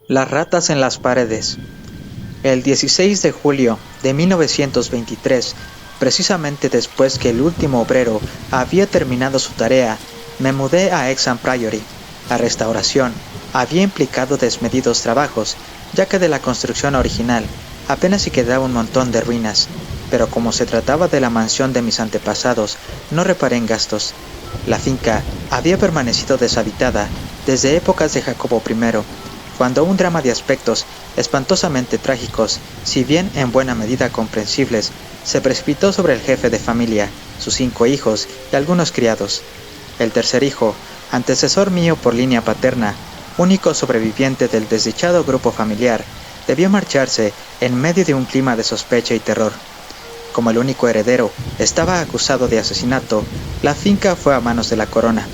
Las ratas en las paredes. El 16 de julio de 1923, precisamente después que el último obrero había terminado su tarea, me mudé a Exham Priory. La restauración había implicado desmedidos trabajos, ya que de la construcción original apenas si quedaba un montón de ruinas, pero como se trataba de la mansión de mis antepasados, no reparé en gastos. La finca había permanecido deshabitada desde épocas de Jacobo I, cuando un drama de aspectos espantosamente trágicos, si bien en buena medida comprensibles, se precipitó sobre el jefe de familia, sus 5 hijos y algunos criados. El tercer hijo, antecesor mío por línea paterna, único sobreviviente del desdichado grupo familiar, debió marcharse en medio de un clima de sospecha y terror. Como el único heredero estaba acusado de asesinato, la finca fue a manos de la corona.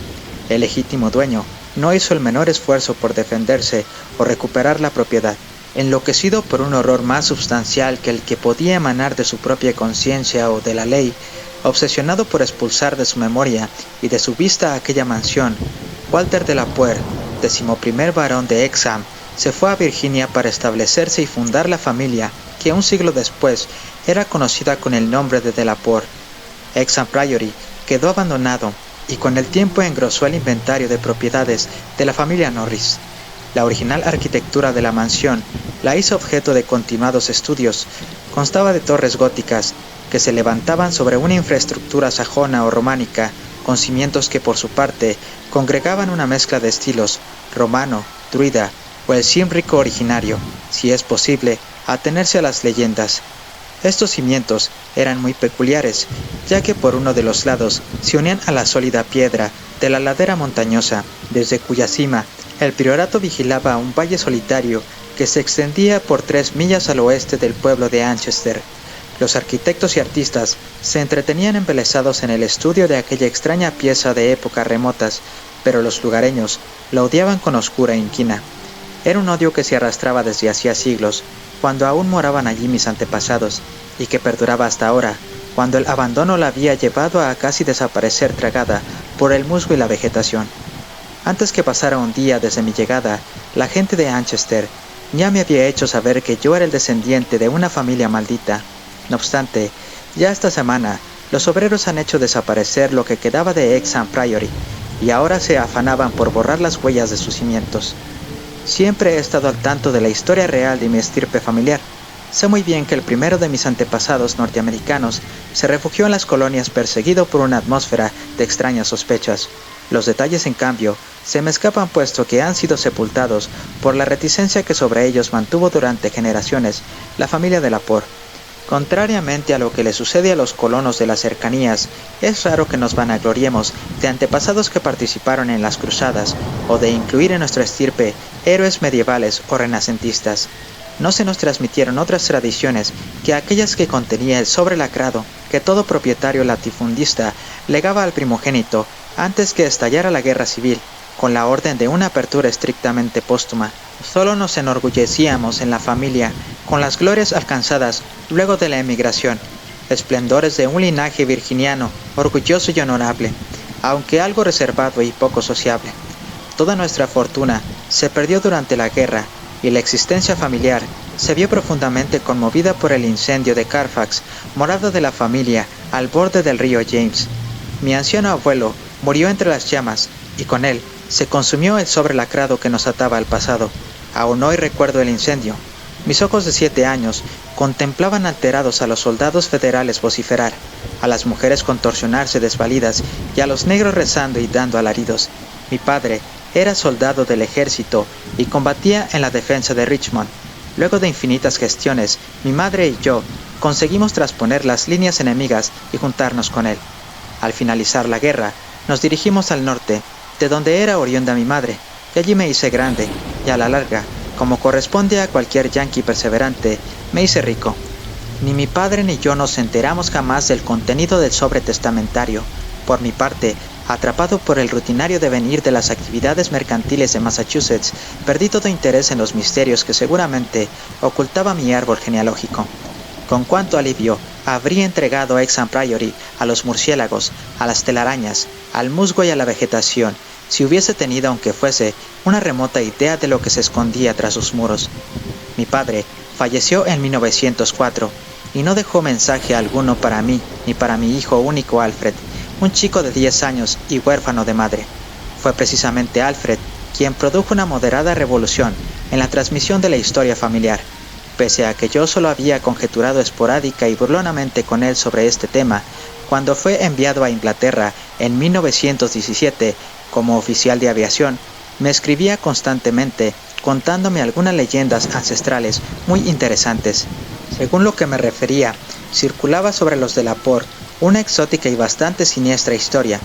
El legítimo dueño no hizo el menor esfuerzo por defenderse o recuperar la propiedad, enloquecido por un horror más substancial que el que podía emanar de su propia conciencia o de la ley, obsesionado por expulsar de su memoria y de su vista aquella mansión. Walter de la Poer, 11º barón de Exham, se fue a Virginia para establecerse y fundar la familia que un siglo después era conocida con el nombre de la Poer. Exham Priory quedó abandonado y con el tiempo engrosó el inventario de propiedades de la familia Norris. La original arquitectura de la mansión la hizo objeto de continuados estudios. Constaba de torres góticas que se levantaban sobre una infraestructura sajona o románica, con cimientos que por su parte congregaban una mezcla de estilos romano, druida o el címbrico originario, si es posible, atenerse a las leyendas. Estos cimientos eran muy peculiares, ya que por uno de los lados se unían a la sólida piedra de la ladera montañosa, desde cuya cima el priorato vigilaba un valle solitario que se extendía por 3 millas al oeste del pueblo de Anchester. Los arquitectos y artistas se entretenían embelesados en el estudio de aquella extraña pieza de épocas remotas, pero los lugareños la odiaban con oscura inquina. Era un odio que se arrastraba desde hacía siglos, cuando aún moraban allí mis antepasados, y que perduraba hasta ahora, cuando el abandono la había llevado a casi desaparecer tragada por el musgo y la vegetación. Antes que pasara un día desde mi llegada, la gente de Anchester ya me había hecho saber que yo era el descendiente de una familia maldita. No obstante, ya esta semana, los obreros han hecho desaparecer lo que quedaba de Exham Priory, y ahora se afanaban por borrar las huellas de sus cimientos. Siempre he estado al tanto de la historia real de mi estirpe familiar. Sé muy bien que el primero de mis antepasados norteamericanos se refugió en las colonias perseguido por una atmósfera de extrañas sospechas. Los detalles, en cambio, se me escapan puesto que han sido sepultados por la reticencia que sobre ellos mantuvo durante generaciones la familia de la Poer. Contrariamente a lo que le sucede a los colonos de las cercanías, es raro que nos vanagloriemos de antepasados que participaron en las cruzadas o de incluir en nuestra estirpe héroes medievales o renacentistas. No se nos transmitieron otras tradiciones que aquellas que contenía el sobre lacrado que todo propietario latifundista legaba al primogénito antes que estallara la guerra civil, con la orden de una apertura estrictamente póstuma. Solo nos enorgullecíamos en la familia con las glorias alcanzadas luego de la emigración, esplendores de un linaje virginiano orgulloso y honorable, aunque algo reservado y poco sociable. Toda nuestra fortuna se perdió durante la guerra y la existencia familiar se vio profundamente conmovida por el incendio de Carfax, morada de la familia al borde del río James. Mi anciano abuelo murió entre las llamas y con él se consumió el sobre lacrado que nos ataba al pasado. Aún hoy recuerdo el incendio. Mis ojos de 7 años contemplaban alterados a los soldados federales vociferar, a las mujeres contorsionarse desvalidas y a los negros rezando y dando alaridos. Mi padre era soldado del ejército y combatía en la defensa de Richmond. Luego de infinitas gestiones, mi madre y yo conseguimos trasponer las líneas enemigas y juntarnos con él. Al finalizar la guerra, nos dirigimos al norte, de donde era oriunda mi madre, y allí me hice grande, y a la larga, como corresponde a cualquier yanqui perseverante, me hice rico. Ni mi padre ni yo nos enteramos jamás del contenido del sobre testamentario. Por mi parte, atrapado por el rutinario devenir de las actividades mercantiles de Massachusetts, perdí todo interés en los misterios que seguramente ocultaba mi árbol genealógico. Con cuánto alivio habría entregado Exham Priory a los murciélagos, a las telarañas, al musgo y a la vegetación, si hubiese tenido, aunque fuese, una remota idea de lo que se escondía tras sus muros. Mi padre falleció en 1904 y no dejó mensaje alguno para mí ni para mi hijo único Alfred, un chico de 10 años y huérfano de madre. Fue precisamente Alfred quien produjo una moderada revolución en la transmisión de la historia familiar. Pese a que yo solo había conjeturado esporádica y burlonamente con él sobre este tema, cuando fue enviado a Inglaterra en 1917 como oficial de aviación, me escribía constantemente contándome algunas leyendas ancestrales muy interesantes. Según lo que me refería, circulaba sobre los de Laporte una exótica y bastante siniestra historia.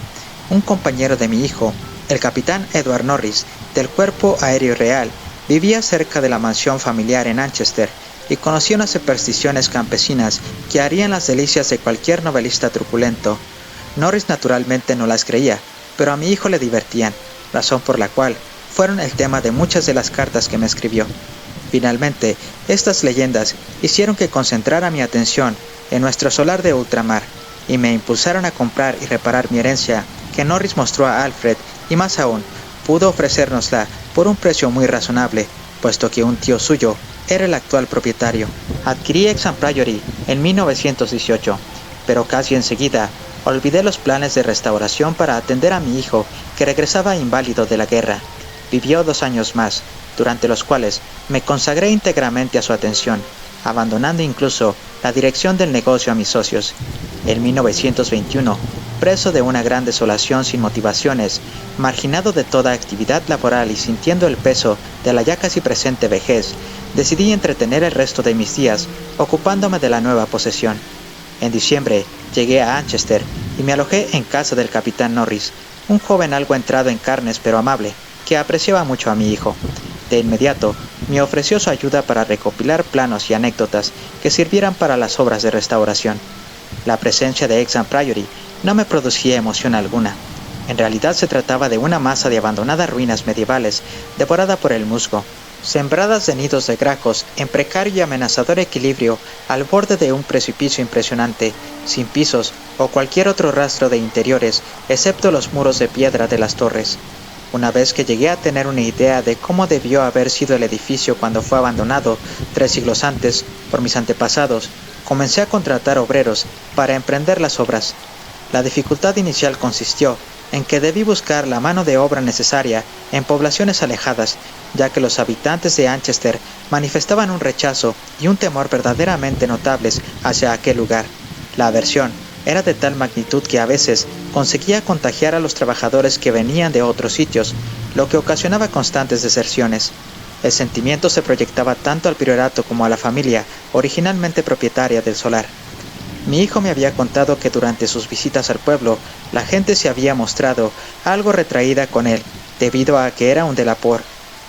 Un compañero de mi hijo, el capitán Edward Norris, del Cuerpo Aéreo Real, vivía cerca de la mansión familiar en Anchester y conocía unas supersticiones campesinas que harían las delicias de cualquier novelista truculento. Norris naturalmente no las creía, pero a mi hijo le divertían, razón por la cual fueron el tema de muchas de las cartas que me escribió. Finalmente, estas leyendas hicieron que concentrara mi atención en nuestro solar de ultramar y me impulsaron a comprar y reparar mi herencia que Norris mostró a Alfred y más aún, pudo ofrecérnosla por un precio muy razonable, puesto que un tío suyo era el actual propietario. Adquirí Hexham Priory en 1918, pero casi enseguida olvidé los planes de restauración para atender a mi hijo que regresaba inválido de la guerra. Vivió 2 años más, durante los cuales me consagré íntegramente a su atención, abandonando incluso la dirección del negocio a mis socios. En 1921, preso de una gran desolación sin motivaciones, marginado de toda actividad laboral y sintiendo el peso de la ya casi presente vejez, decidí entretener el resto de mis días ocupándome de la nueva posesión. En diciembre llegué a Anchester y me alojé en casa del capitán Norris, un joven algo entrado en carnes pero amable, que apreciaba mucho a mi hijo. De inmediato, me ofreció su ayuda para recopilar planos y anécdotas que sirvieran para las obras de restauración. La presencia de Hexham Priory no me producía emoción alguna. En realidad se trataba de una masa de abandonadas ruinas medievales, devorada por el musgo, sembradas de nidos de grajos en precario y amenazador equilibrio al borde de un precipicio impresionante, sin pisos o cualquier otro rastro de interiores, excepto los muros de piedra de las torres. Una vez que llegué a tener una idea de cómo debió haber sido el edificio cuando fue abandonado 3 siglos antes por mis antepasados, comencé a contratar obreros para emprender las obras. La dificultad inicial consistió en que debí buscar la mano de obra necesaria en poblaciones alejadas, ya que los habitantes de Anchester manifestaban un rechazo y un temor verdaderamente notables hacia aquel lugar. La aversión era de tal magnitud que a veces conseguía contagiar a los trabajadores que venían de otros sitios, lo que ocasionaba constantes deserciones. El sentimiento se proyectaba tanto al priorato como a la familia originalmente propietaria del solar. Mi hijo me había contado que durante sus visitas al pueblo, la gente se había mostrado algo retraída con él, debido a que era un de Laporte.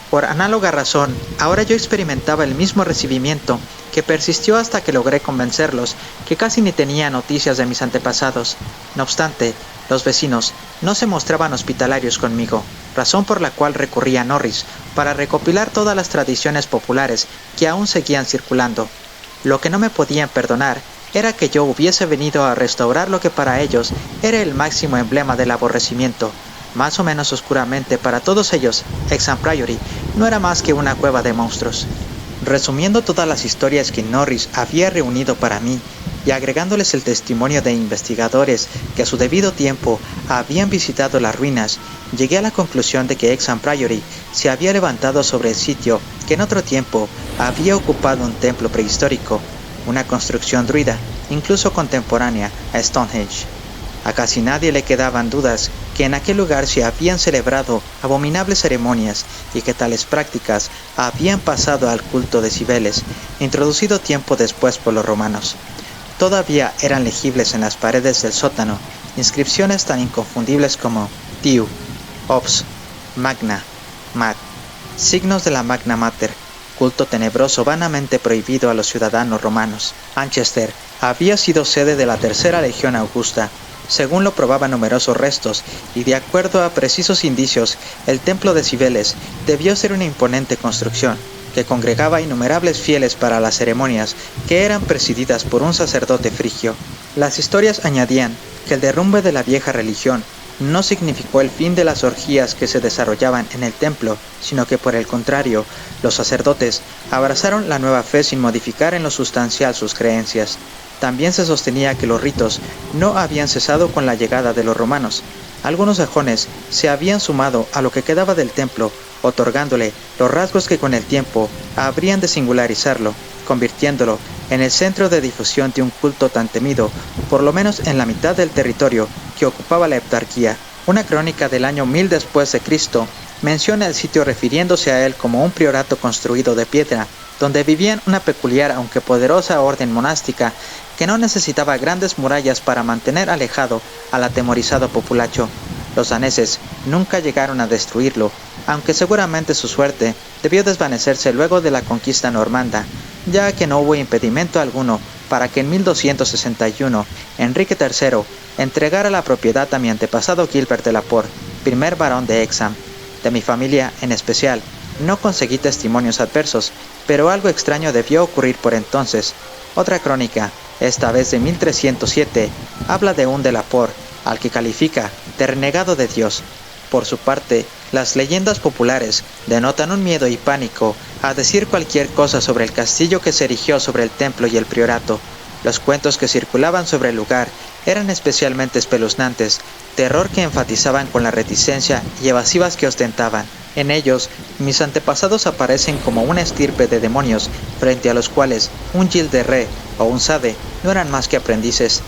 Por análoga razón, ahora yo experimentaba el mismo recibimiento, que persistió hasta que logré convencerlos que casi ni tenía noticias de mis antepasados. No obstante, los vecinos no se mostraban hospitalarios conmigo, razón por la cual recurrí a Norris para recopilar todas las tradiciones populares que aún seguían circulando. Lo que no me podían perdonar era que yo hubiese venido a restaurar lo que para ellos era el máximo emblema del aborrecimiento. Más o menos oscuramente para todos ellos, Hexham Priory no era más que una cueva de monstruos. Resumiendo todas las historias que Norris había reunido para mí y agregándoles el testimonio de investigadores que a su debido tiempo habían visitado las ruinas, llegué a la conclusión de que Hexham Priory se había levantado sobre el sitio que en otro tiempo había ocupado un templo prehistórico, una construcción druida, incluso contemporánea a Stonehenge. A casi nadie le quedaban dudas que en aquel lugar se habían celebrado abominables ceremonias y que tales prácticas habían pasado al culto de Cibeles, introducido tiempo después por los romanos. Todavía eran legibles en las paredes del sótano inscripciones tan inconfundibles como Tiu, Ops, Magna, Mat, signos de la Magna Mater, culto tenebroso vanamente prohibido a los ciudadanos romanos. Anchester había sido sede de la Tercera Legión Augusta, según lo probaban numerosos restos, y de acuerdo a precisos indicios, el templo de Cibeles debió ser una imponente construcción, que congregaba innumerables fieles para las ceremonias que eran presididas por un sacerdote frigio. Las historias añadían que el derrumbe de la vieja religión no significó el fin de las orgías que se desarrollaban en el templo, sino que por el contrario, los sacerdotes abrazaron la nueva fe sin modificar en lo sustancial sus creencias. También se sostenía que los ritos no habían cesado con la llegada de los romanos. Algunos sajones se habían sumado a lo que quedaba del templo, otorgándole los rasgos que con el tiempo habrían de singularizarlo, convirtiéndolo en el centro de difusión de un culto tan temido, por lo menos en la mitad del territorio que ocupaba la Heptarquía. Una crónica del año 1000 después de Cristo menciona el sitio refiriéndose a él como un priorato construido de piedra, donde vivían una peculiar aunque poderosa orden monástica que no necesitaba grandes murallas para mantener alejado al atemorizado populacho. Los daneses nunca llegaron a destruirlo, aunque seguramente su suerte debió desvanecerse luego de la conquista normanda, ya que no hubo impedimento alguno para que en 1261 Enrique III entregara la propiedad a mi antepasado Gilbert de la Porte, primer barón de Hexham. De mi familia, en especial, no conseguí testimonios adversos, pero algo extraño debió ocurrir por entonces. Otra crónica, esta vez de 1307, habla de un de la Porte, al que califica de renegado de Dios. Por su parte, las leyendas populares denotan un miedo y pánico a decir cualquier cosa sobre el castillo que se erigió sobre el templo y el priorato. Los cuentos que circulaban sobre el lugar eran especialmente espeluznantes, terror que enfatizaban con la reticencia y evasivas que ostentaban. En ellos, mis antepasados aparecen como una estirpe de demonios, frente a los cuales un Gil de Rey o un Sade no eran más que aprendices.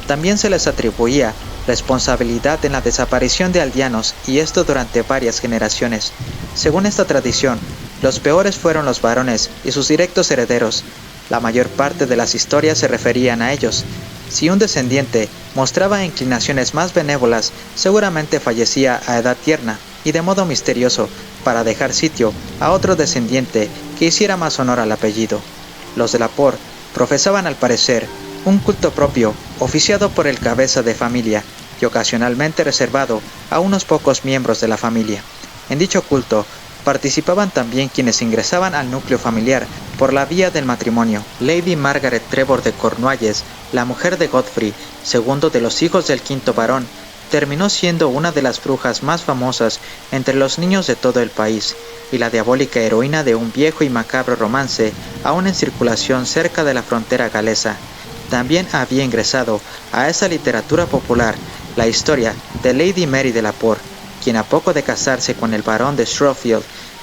También se les atribuía responsabilidad en la desaparición de aldeanos, y esto durante varias generaciones. Según esta tradición, los peores fueron los varones y sus directos herederos. La mayor parte de las historias se referían a ellos. Si un descendiente mostraba inclinaciones más benévolas, seguramente fallecía a edad tierna y de modo misterioso, para dejar sitio a otro descendiente que hiciera más honor al apellido. Los de la Porte profesaban al parecer un culto propio, oficiado por el cabeza de familia y ocasionalmente reservado a unos pocos miembros de la familia. En dicho culto participaban también quienes ingresaban al núcleo familiar por la vía del matrimonio. Lady Margaret Trevor de Cornualles, la mujer de Godfrey, segundo de los hijos del quinto barón, terminó siendo una de las brujas más famosas entre los niños de todo el país, y la diabólica heroína de un viejo y macabro romance aún en circulación cerca de la frontera galesa. También había ingresado a esa literatura popular la historia de Lady Mary de la Porte, quien a poco de casarse con el barón de Shropfield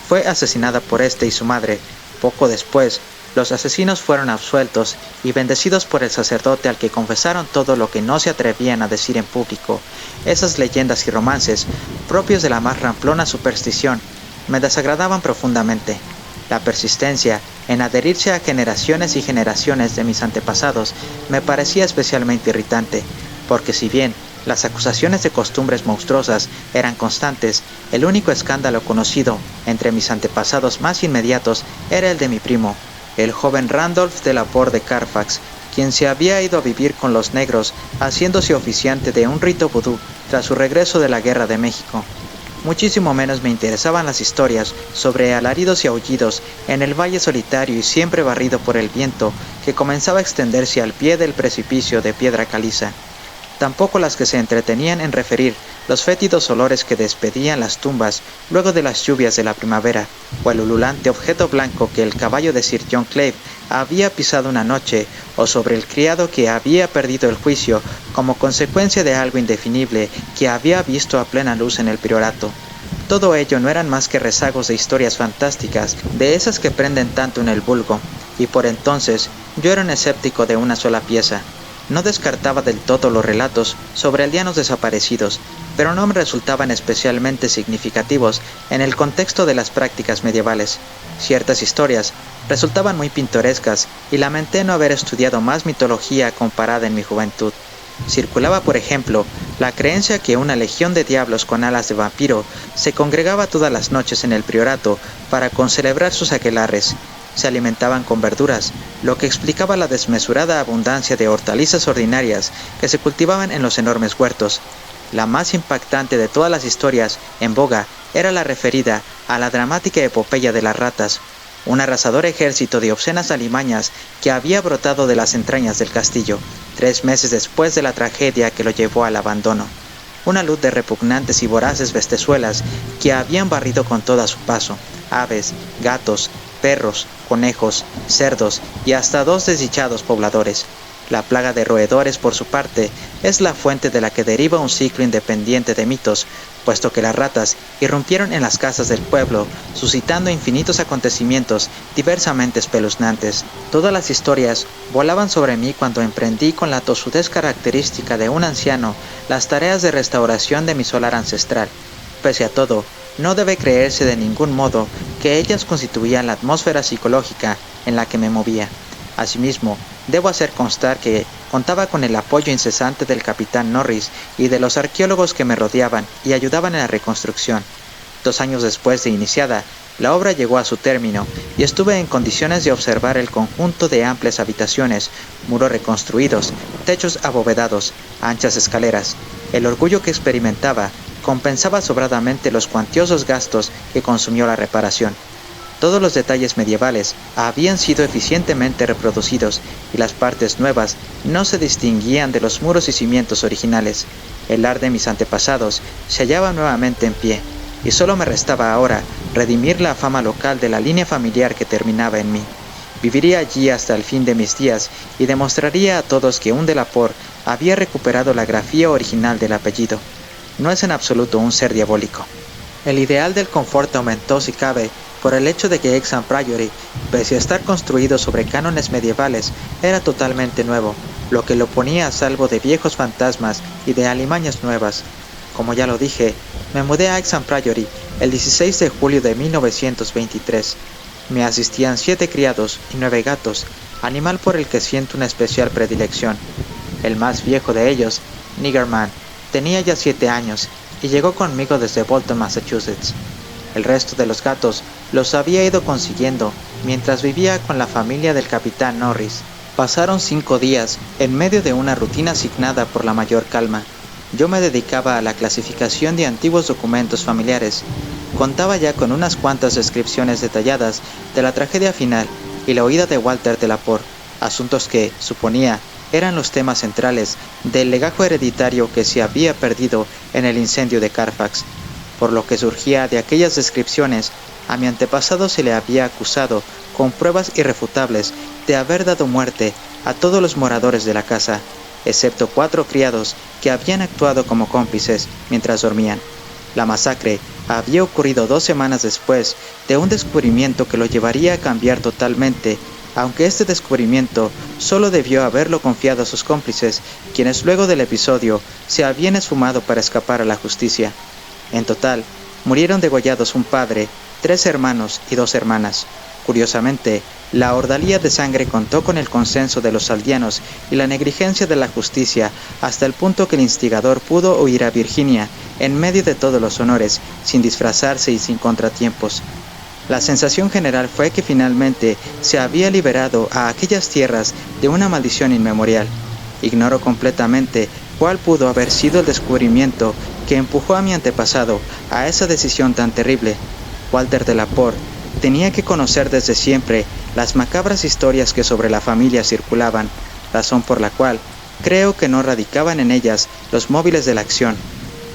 fue asesinada por este y su madre. Poco después, los asesinos fueron absueltos y bendecidos por el sacerdote al que confesaron todo lo que no se atrevían a decir en público. Esas leyendas y romances, propios de la más ramplona superstición, me desagradaban profundamente. La persistencia en adherirse a generaciones y generaciones de mis antepasados me parecía especialmente irritante, porque si bien las acusaciones de costumbres monstruosas eran constantes, el único escándalo conocido entre mis antepasados más inmediatos era el de mi primo, el joven Randolph de la Porte de Carfax, quien se había ido a vivir con los negros, haciéndose oficiante de un rito vudú tras su regreso de la Guerra de México. Muchísimo menos me interesaban las historias sobre alaridos y aullidos en el valle solitario y siempre barrido por el viento que comenzaba a extenderse al pie del precipicio de piedra caliza. Tampoco las que se entretenían en referir los fétidos olores que despedían las tumbas luego de las lluvias de la primavera, o el ululante objeto blanco que el caballo de Sir John Clave había pisado una noche, o sobre el criado que había perdido el juicio como consecuencia de algo indefinible que había visto a plena luz en el priorato. Todo ello no eran más que rezagos de historias fantásticas, de esas que prenden tanto en el vulgo, y por entonces yo era un escéptico de una sola pieza. No descartaba del todo los relatos sobre aldeanos desaparecidos, pero no me resultaban especialmente significativos en el contexto de las prácticas medievales. Ciertas historias resultaban muy pintorescas y lamenté no haber estudiado más mitología comparada en mi juventud. Circulaba, por ejemplo, la creencia que una legión de diablos con alas de vampiro se congregaba todas las noches en el priorato para concelebrar sus aquelarres. Se alimentaban con verduras, lo que explicaba la desmesurada abundancia de hortalizas ordinarias que se cultivaban en los enormes huertos. La más impactante de todas las historias en boga era la referida a la dramática epopeya de las ratas, un arrasador ejército de obscenas alimañas que había brotado de las entrañas del castillo, 3 meses después de la tragedia que lo llevó al abandono. una luz de repugnantes y voraces bestezuelas que habían barrido con todo a su paso, aves, gatos, perros, conejos, cerdos y hasta 2 desdichados pobladores. La plaga de roedores, por su parte, es la fuente de la que deriva un ciclo independiente de mitos, puesto que las ratas irrumpieron en las casas del pueblo, suscitando infinitos acontecimientos diversamente espeluznantes. Todas las historias volaban sobre mí cuando emprendí con la tosudez característica de un anciano las tareas de restauración de mi solar ancestral. Pese a todo, no debe creerse de ningún modo que ellas constituían la atmósfera psicológica en la que me movía. Asimismo, debo hacer constar que contaba con el apoyo incesante del capitán Norris y de los arqueólogos que me rodeaban y ayudaban en la reconstrucción. 2 años después de iniciada, la obra llegó a su término y estuve en condiciones de observar el conjunto de amplias habitaciones, muros reconstruidos, techos abovedados, anchas escaleras. El orgullo que experimentaba compensaba sobradamente los cuantiosos gastos que consumió la reparación. Todos los detalles medievales habían sido eficientemente reproducidos y las partes nuevas no se distinguían de los muros y cimientos originales. El lar de mis antepasados se hallaba nuevamente en pie, y solo me restaba ahora redimir la fama local de la línea familiar que terminaba en mí. Viviría allí hasta el fin de mis días y demostraría a todos que un Delaporte había recuperado la grafía original del apellido. No es en absoluto un ser diabólico. El ideal del confort aumentó, si cabe, por el hecho de que Hexham Priory, pese a estar construido sobre cánones medievales, era totalmente nuevo, lo que lo ponía a salvo de viejos fantasmas y de alimañas nuevas. Como ya lo dije, me mudé a Hexham Priory el 16 de julio de 1923. Me asistían 7 criados y 9 gatos, animal por el que siento una especial predilección. El más viejo de ellos, Niggerman, tenía ya 7 años y llegó conmigo desde Bolton, Massachusetts. El resto de los gatos los había ido consiguiendo mientras vivía con la familia del capitán Norris. Pasaron 5 días en medio de una rutina asignada por la mayor calma. Yo me dedicaba a la clasificación de antiguos documentos familiares. Contaba ya con unas cuantas descripciones detalladas de la tragedia final y la huida de Walter Delaporte, asuntos que, suponía, eran los temas centrales del legajo hereditario que se había perdido en el incendio de Carfax. Por lo que surgía de aquellas descripciones, a mi antepasado se le había acusado, con pruebas irrefutables, de haber dado muerte a todos los moradores de la casa, excepto 4 criados que habían actuado como cómplices mientras dormían. La masacre había ocurrido 2 semanas después de un descubrimiento que lo llevaría a cambiar totalmente, aunque este descubrimiento solo debió haberlo confiado a sus cómplices, quienes luego del episodio se habían esfumado para escapar a la justicia. En total, murieron degollados un padre, 3 hermanos y 2 hermanas. Curiosamente, la ordalía de sangre contó con el consenso de los aldeanos y la negligencia de la justicia hasta el punto que el instigador pudo huir a Virginia en medio de todos los honores, sin disfrazarse y sin contratiempos. La sensación general fue que finalmente se había liberado a aquellas tierras de una maldición inmemorial. Ignoro completamente cuál pudo haber sido el descubrimiento que empujó a mi antepasado a esa decisión tan terrible. Walter Delaporte tenía que conocer desde siempre las macabras historias que sobre la familia circulaban, razón por la cual creo que no radicaban en ellas los móviles de la acción.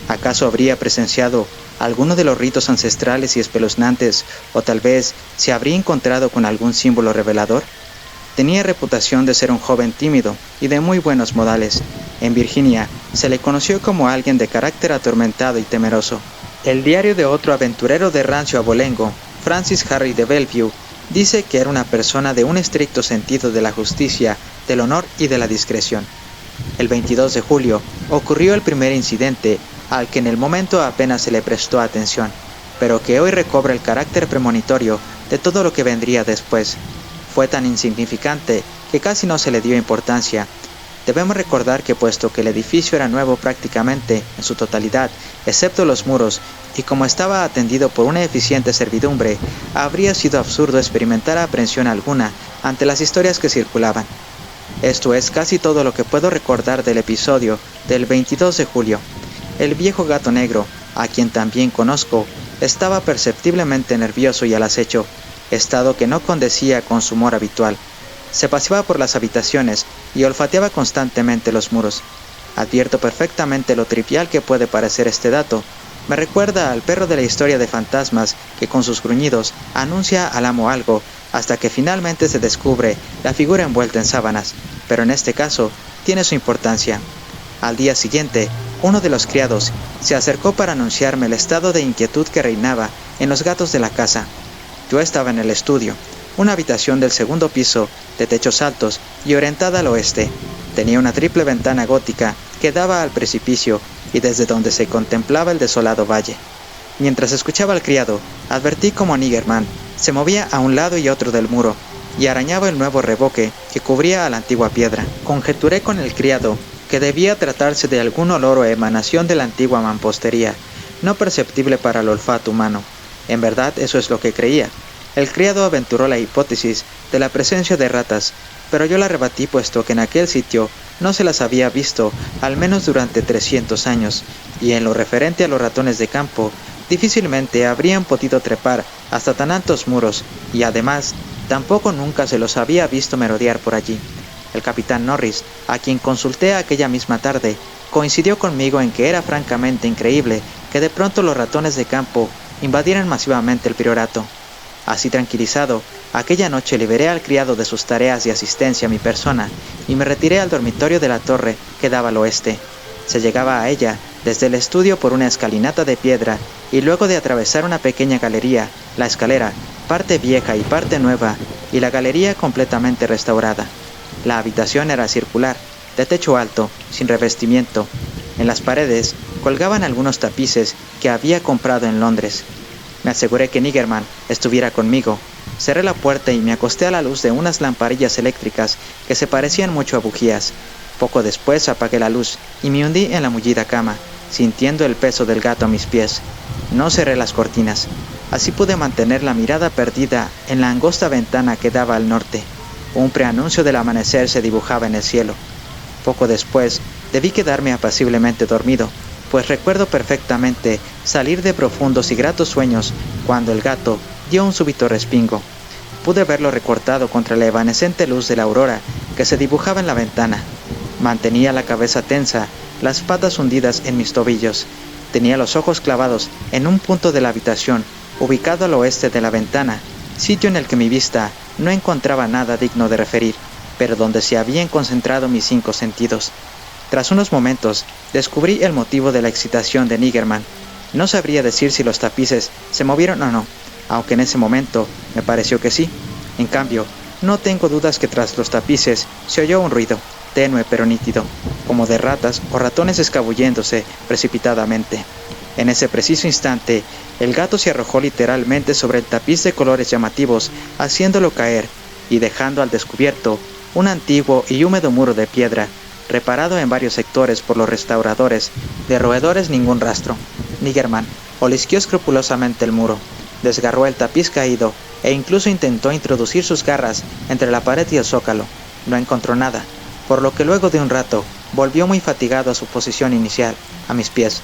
¿Acaso habría presenciado alguno de los ritos ancestrales y espeluznantes, o tal vez se habría encontrado con algún símbolo revelador? Tenía reputación de ser un joven tímido y de muy buenos modales. En Virginia se le conoció como alguien de carácter atormentado y temeroso. El diario de otro aventurero de rancio abolengo, Francis Harry de Bellevue, dice que era una persona de un estricto sentido de la justicia, del honor y de la discreción. El 22 de julio ocurrió el primer incidente al que en el momento apenas se le prestó atención, pero que hoy recobra el carácter premonitorio de todo lo que vendría después. Fue tan insignificante que casi no se le dio importancia. Debemos recordar que puesto que el edificio era nuevo prácticamente en su totalidad, excepto los muros, y como estaba atendido por una eficiente servidumbre, habría sido absurdo experimentar aprensión alguna ante las historias que circulaban. Esto es casi todo lo que puedo recordar del episodio del 22 de julio. El viejo gato negro, a quien también conozco, estaba perceptiblemente nervioso y al acecho, estado que no condecía con su humor habitual. Se paseaba por las habitaciones y olfateaba constantemente los muros. Advierto perfectamente lo trivial que puede parecer este dato. Me recuerda al perro de la historia de fantasmas que con sus gruñidos anuncia al amo algo, hasta que finalmente se descubre la figura envuelta en sábanas, pero en este caso tiene su importancia. Al día siguiente, uno de los criados se acercó para anunciarme el estado de inquietud que reinaba en los gatos de la casa. Yo estaba en el estudio, una habitación del segundo piso, de techos altos y orientada al oeste. Tenía una triple ventana gótica que daba al precipicio y desde donde se contemplaba el desolado valle. Mientras escuchaba al criado, advertí cómo Niggerman se movía a un lado y otro del muro y arañaba el nuevo revoque que cubría a la antigua piedra. Conjeturé con el criado que debía tratarse de algún olor o emanación de la antigua mampostería, no perceptible para el olfato humano. En verdad, eso es lo que creía. El criado aventuró la hipótesis de la presencia de ratas, pero yo la rebatí puesto que en aquel sitio no se las había visto al menos durante 300 años, y en lo referente a los ratones de campo, difícilmente habrían podido trepar hasta tan altos muros, y además, tampoco nunca se los había visto merodear por allí. El capitán Norris, a quien consulté aquella misma tarde, coincidió conmigo en que era francamente increíble que de pronto los ratones de campo invadieran masivamente el priorato. Así tranquilizado, aquella noche liberé al criado de sus tareas de asistencia a mi persona y me retiré al dormitorio de la torre que daba al oeste. Se llegaba a ella desde el estudio por una escalinata de piedra y luego de atravesar una pequeña galería, la escalera, parte vieja y parte nueva, y la galería completamente restaurada. La habitación era circular, de techo alto, sin revestimiento. En las paredes colgaban algunos tapices que había comprado en Londres. Me aseguré que Niggerman estuviera conmigo. Cerré la puerta y me acosté a la luz de unas lamparillas eléctricas que se parecían mucho a bujías. Poco después apagué la luz y me hundí en la mullida cama, sintiendo el peso del gato a mis pies. No cerré las cortinas. Así pude mantener la mirada perdida en la angosta ventana que daba al norte. Un preanuncio del amanecer se dibujaba en el cielo. Poco después, debí quedarme apaciblemente dormido, pues recuerdo perfectamente salir de profundos y gratos sueños cuando el gato dio un súbito respingo. Pude verlo recortado contra la evanescente luz de la aurora que se dibujaba en la ventana. Mantenía la cabeza tensa, las patas hundidas en mis tobillos. Tenía los ojos clavados en un punto de la habitación, ubicado al oeste de la ventana, sitio en el que mi vista no encontraba nada digno de referir, pero donde se habían concentrado mis 5 sentidos. Tras unos momentos, descubrí el motivo de la excitación de Niggerman. No sabría decir si los tapices se movieron o no, aunque en ese momento me pareció que sí. En cambio, no tengo dudas que tras los tapices se oyó un ruido, tenue pero nítido, como de ratas o ratones escabulléndose precipitadamente. En ese preciso instante, el gato se arrojó literalmente sobre el tapiz de colores llamativos, haciéndolo caer y dejando al descubierto un antiguo y húmedo muro de piedra, reparado en varios sectores por los restauradores, de roedores ningún rastro. Niggerman olisqueó escrupulosamente el muro, desgarró el tapiz caído e incluso intentó introducir sus garras entre la pared y el zócalo. No encontró nada, por lo que luego de un rato volvió muy fatigado a su posición inicial, a mis pies.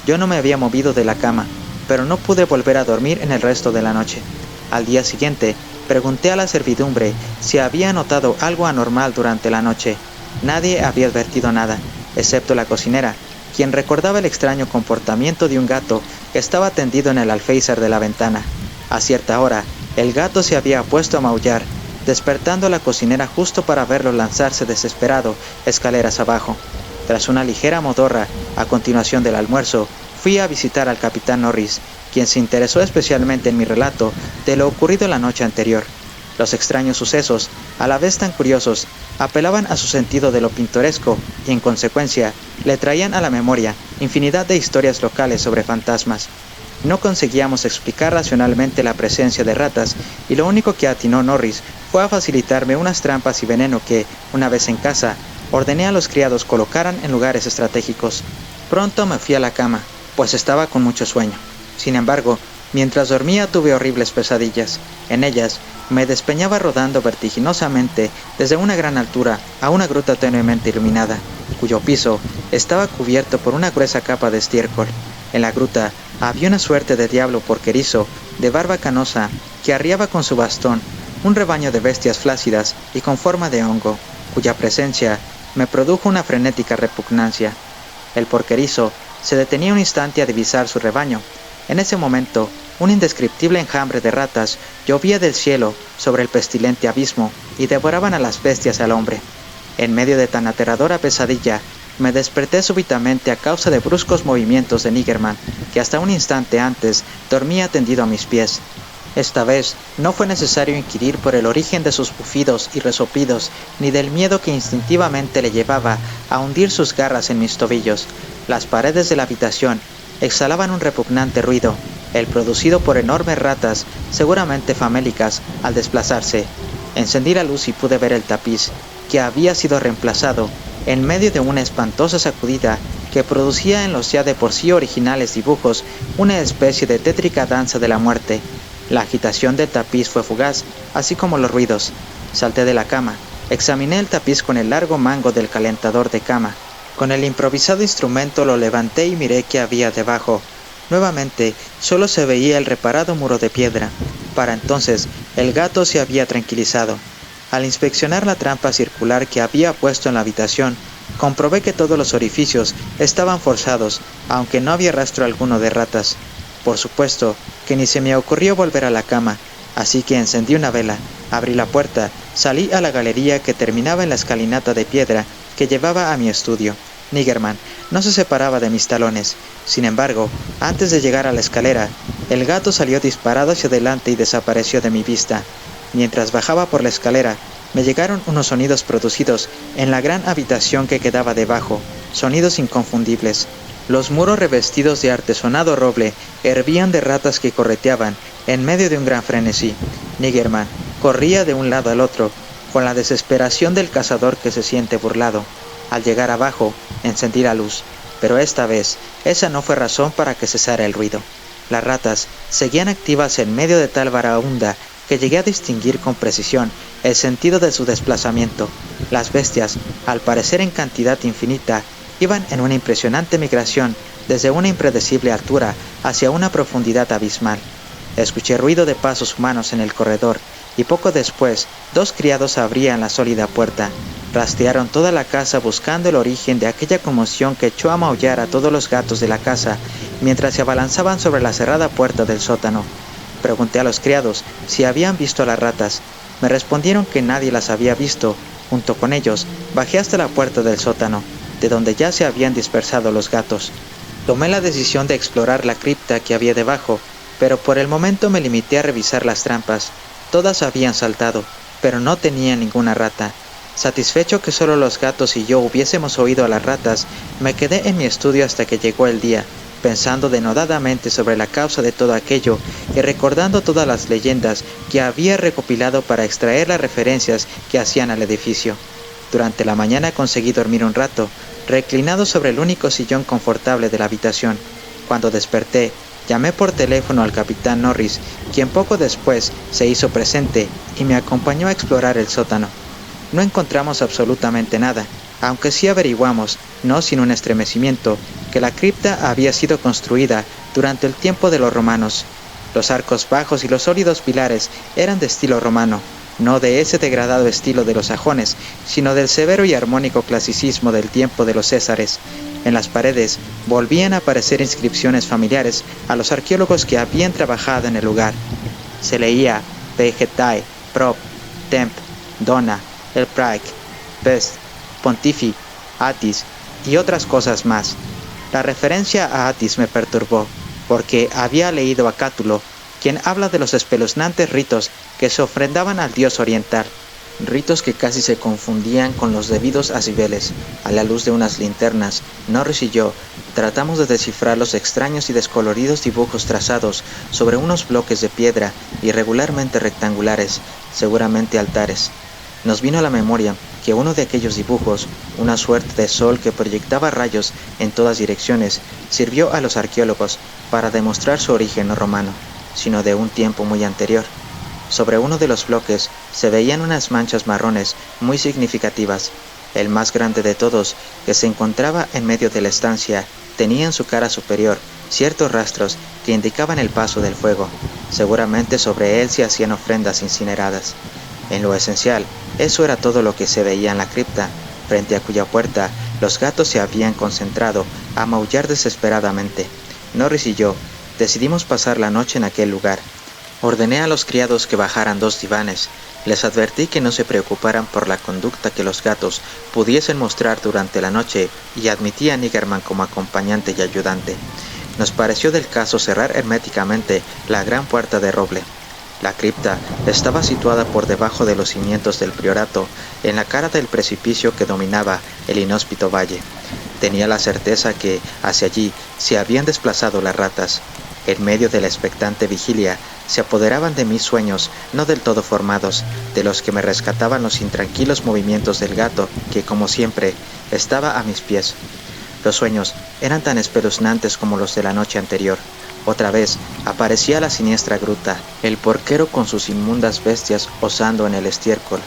Yo no me había movido de la cama, pero no pude volver a dormir en el resto de la noche. Al día siguiente, pregunté a la servidumbre si había notado algo anormal durante la noche. Nadie había advertido nada, excepto la cocinera, quien recordaba el extraño comportamiento de un gato que estaba tendido en el alféizar de la ventana. A cierta hora, el gato se había puesto a maullar, despertando a la cocinera justo para verlo lanzarse desesperado escaleras abajo. Tras una ligera modorra, a continuación del almuerzo, fui a visitar al capitán Norris, quien se interesó especialmente en mi relato de lo ocurrido la noche anterior. Los extraños sucesos, a la vez tan curiosos, apelaban a su sentido de lo pintoresco y, en consecuencia, le traían a la memoria infinidad de historias locales sobre fantasmas. No conseguíamos explicar racionalmente la presencia de ratas y lo único que atinó Norris fue a facilitarme unas trampas y veneno que, una vez en casa, ordené a los criados colocaran en lugares estratégicos. Pronto me fui a la cama, pues estaba con mucho sueño. Sin embargo, mientras dormía tuve horribles pesadillas. En ellas, me despeñaba rodando vertiginosamente desde una gran altura a una gruta tenuemente iluminada, cuyo piso estaba cubierto por una gruesa capa de estiércol. En la gruta había una suerte de diablo porquerizo, de barba canosa, que arriaba con su bastón un rebaño de bestias flácidas y con forma de hongo, cuya presencia me produjo una frenética repugnancia. El porquerizo se detenía un instante a divisar su rebaño. En ese momento, un indescriptible enjambre de ratas llovía del cielo sobre el pestilente abismo y devoraban a las bestias y al hombre. En medio de tan aterradora pesadilla, me desperté súbitamente a causa de bruscos movimientos de Niggerman, que hasta un instante antes dormía tendido a mis pies. Esta vez no fue necesario inquirir por el origen de sus bufidos y resoplidos, ni del miedo que instintivamente le llevaba a hundir sus garras en mis tobillos. Las paredes de la habitación exhalaban un repugnante ruido, el producido por enormes ratas, seguramente famélicas, al desplazarse. Encendí la luz y pude ver el tapiz, que había sido reemplazado, en medio de una espantosa sacudida que producía en los ya de por sí originales dibujos una especie de tétrica danza de la muerte. La agitación del tapiz fue fugaz, así como los ruidos. Salté de la cama, examiné el tapiz con el largo mango del calentador de cama. Con el improvisado instrumento lo levanté y miré qué había debajo. Nuevamente, solo se veía el reparado muro de piedra. Para entonces, el gato se había tranquilizado. Al inspeccionar la trampa circular que había puesto en la habitación, comprobé que todos los orificios estaban forzados, aunque no había rastro alguno de ratas. Por supuesto que ni se me ocurrió volver a la cama, así que encendí una vela, abrí la puerta, salí a la galería que terminaba en la escalinata de piedra que llevaba a mi estudio. Niggerman no se separaba de mis talones. Sin embargo, antes de llegar a la escalera, el gato salió disparado hacia adelante y desapareció de mi vista. Mientras bajaba por la escalera, me llegaron unos sonidos producidos en la gran habitación que quedaba debajo, sonidos inconfundibles. Los muros revestidos de artesonado roble hervían de ratas que correteaban en medio de un gran frenesí. Niggerman corría de un lado al otro, con la desesperación del cazador que se siente burlado. Al llegar abajo, encendí la luz, pero esta vez, esa no fue razón para que cesara el ruido. Las ratas seguían activas en medio de tal varaunda que llegué a distinguir con precisión el sentido de su desplazamiento. Las bestias, al parecer en cantidad infinita, iban en una impresionante migración desde una impredecible altura hacia una profundidad abismal. Escuché ruido de pasos humanos en el corredor, y poco después, 2 criados abrían la sólida puerta. Rastrearon toda la casa buscando el origen de aquella conmoción que echó a maullar a todos los gatos de la casa, mientras se abalanzaban sobre la cerrada puerta del sótano. Pregunté a los criados si habían visto a las ratas. Me respondieron que nadie las había visto. Junto con ellos, bajé hasta la puerta del sótano, de donde ya se habían dispersado los gatos. Tomé la decisión de explorar la cripta que había debajo, pero por el momento me limité a revisar las trampas. Todas habían saltado, pero no tenía ninguna rata. Satisfecho que solo los gatos y yo hubiésemos oído a las ratas, me quedé en mi estudio hasta que llegó el día, pensando denodadamente sobre la causa de todo aquello y recordando todas las leyendas que había recopilado para extraer las referencias que hacían al edificio. Durante la mañana conseguí dormir un rato, reclinado sobre el único sillón confortable de la habitación. Cuando desperté, llamé por teléfono al capitán Norris, quien poco después se hizo presente y me acompañó a explorar el sótano. No encontramos absolutamente nada, aunque sí averiguamos, no sin un estremecimiento, que la cripta había sido construida durante el tiempo de los romanos. Los arcos bajos y los sólidos pilares eran de estilo romano, no de ese degradado estilo de los sajones, sino del severo y armónico clasicismo del tiempo de los césares. En las paredes volvían a aparecer inscripciones familiares a los arqueólogos que habían trabajado en el lugar. Se leía Vegetae, Prop, Temp, Dona, El Praec, Pest, Pontifi, Atis y otras cosas más. La referencia a Atis me perturbó, porque había leído a Cátulo, quien habla de los espeluznantes ritos que se ofrendaban al dios oriental, ritos que casi se confundían con los debidos a Cibeles. A la luz de unas linternas, Norris y yo tratamos de descifrar los extraños y descoloridos dibujos trazados sobre unos bloques de piedra irregularmente rectangulares, seguramente altares. Nos vino a la memoria que uno de aquellos dibujos, una suerte de sol que proyectaba rayos en todas direcciones, sirvió a los arqueólogos para demostrar su origen no romano, sino de un tiempo muy anterior. Sobre uno de los bloques se veían unas manchas marrones muy significativas. El más grande de todos, que se encontraba en medio de la estancia, tenía en su cara superior ciertos rastros que indicaban el paso del fuego. Seguramente sobre él se hacían ofrendas incineradas. En lo esencial, eso era todo lo que se veía en la cripta. frente a cuya puerta los gatos se habían concentrado a maullar desesperadamente. Norris y yo decidimos pasar la noche en aquel lugar. Ordené a los criados que bajaran 2 divanes. Les advertí que no se preocuparan por la conducta que los gatos pudiesen mostrar durante la noche y admití a Niggerman como acompañante y ayudante. Nos pareció del caso cerrar herméticamente la gran puerta de roble. La cripta estaba situada por debajo de los cimientos del priorato, en la cara del precipicio que dominaba el inhóspito valle. Tenía la certeza que hacia allí se habían desplazado las ratas. En medio de la expectante vigilia, se apoderaban de mí sueños no del todo formados, de los que me rescataban los intranquilos movimientos del gato que, como siempre, estaba a mis pies. Los sueños eran tan espeluznantes como los de la noche anterior. Otra vez aparecía la siniestra gruta, el porquero con sus inmundas bestias osando en el estiércol.